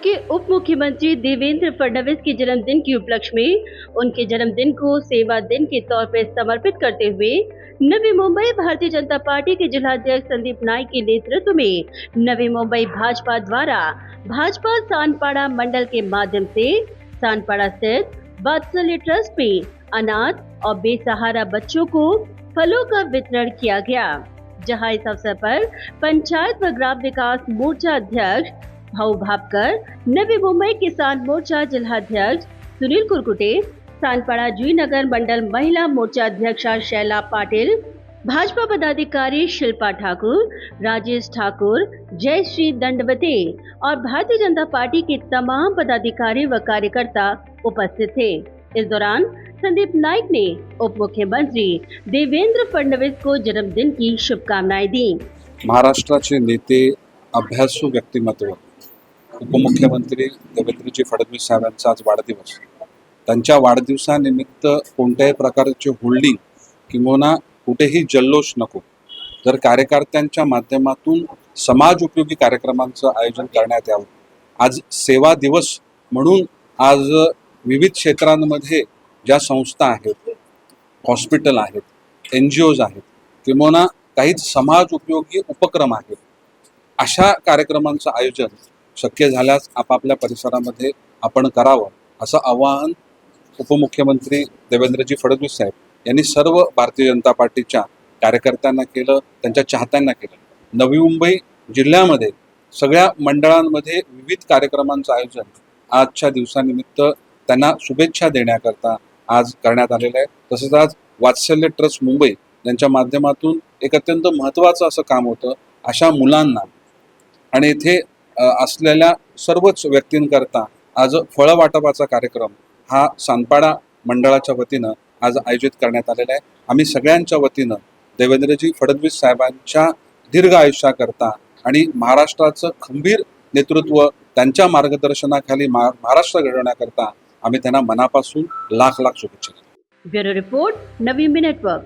के उप मुख्यमंत्री देवेंद्र फडणवीस के जन्मदिन के उपलक्ष्य में उनके जन्मदिन को सेवा दिन के तौर पर समर्पित करते हुए नवी मुंबई भारतीय जनता पार्टी के जिलाध्यक्ष संदीप नाइक के नेतृत्व में नवी मुंबई भाजपा द्वारा भाजपा सानपाड़ा मंडल के माध्यम से सानपाड़ा स्थित वात्सल्य ट्रस्ट में अनाथ और बेसहारा बच्चों को फलों का वितरण किया गया, जहां इस अवसर पर पंचायत व ग्राम विकास मोर्चा अध्यक्ष भाऊ भापकर, नवी मुंबई किसान मोर्चा जिलाध्यक्ष सुनील कुरकुटे, सानपाड़ा जुईनगर मंडल महिला मोर्चा अध्यक्षा शैला पाटिल, भाजपा पदाधिकारी शिल्पा ठाकुर, राजेश ठाकुर, जयश्री दंडवते और भारतीय जनता पार्टी के तमाम पदाधिकारी व कार्यकर्ता उपस्थित थे। इस दौरान संदीप नाइक ने उप मुख्यमंत्री देवेंद्र फडणवीस को जन्मदिन की शुभकामनाएं दी। महाराष्ट्राचे नेते, अभ्यासू व्यक्तिमत्व उपमुख्यमंत्री देवेंद्रजी फडणवीस साहेबांचा आज वाढदिवस। त्यांच्या वाढदिवसानिमित्त कोणत्याही प्रकारचे होल्डिंग किंवा कुठेही जल्लोष नको, तर कार्यकर्त्यांच्या माध्यमातून समाज उपयोगी कार्यक्रमांचं आयोजन करण्यात यावं। आज सेवा दिवस म्हणून आज विविध क्षेत्रांमध्ये ज्या संस्था आहेत, हॉस्पिटल आहेत, NGOज आहेत किंवा काही समाज उपयोगी उपक्रम आहेत, अशा कार्यक्रमांचं आयोजन शक्य झाल्यास आपापल्या परिसरामध्ये आपण करावं, असं आवाहन उपमुख्यमंत्री देवेंद्रजी फडणवीस साहेब यांनी सर्व भारतीय जनता पार्टीच्या कार्यकर्त्यांना केलं, त्यांच्या चाहत्यांना केलं। नवी मुंबई जिल्ह्यामध्ये सगळ्या मंडळांमध्ये विविध कार्यक्रमांचं आयोजन आजच्या दिवसानिमित्त त्यांना शुभेच्छा देण्याकरता आज करण्यात आलेलं आहे। तसंच आज वात्सल्य ट्रस्ट मुंबई यांच्या माध्यमातून एक अत्यंत महत्त्वाचं असं काम होतं, अशा मुलांना आणि इथे असलेल्या सर्वच व्यक्तींकरता आज फळ वाटपाचा कार्यक्रम हा सानपाडा मंडळाच्या वतीनं आज आयोजित करण्यात आलेला आहे। आम्ही सगळ्यांच्या वतीनं देवेंद्रजी फडणवीस साहेबांच्या दीर्घ आयुष्याकरता आणि महाराष्ट्राचं खंबीर नेतृत्व त्यांच्या मार्गदर्शनाखाली महाराष्ट्र घडवण्याकरता आम्ही त्यांना मनापासून लाख लाख शुभेच्छा देतो। ब्युरो रिपोर्ट, नवी नेटवर्क।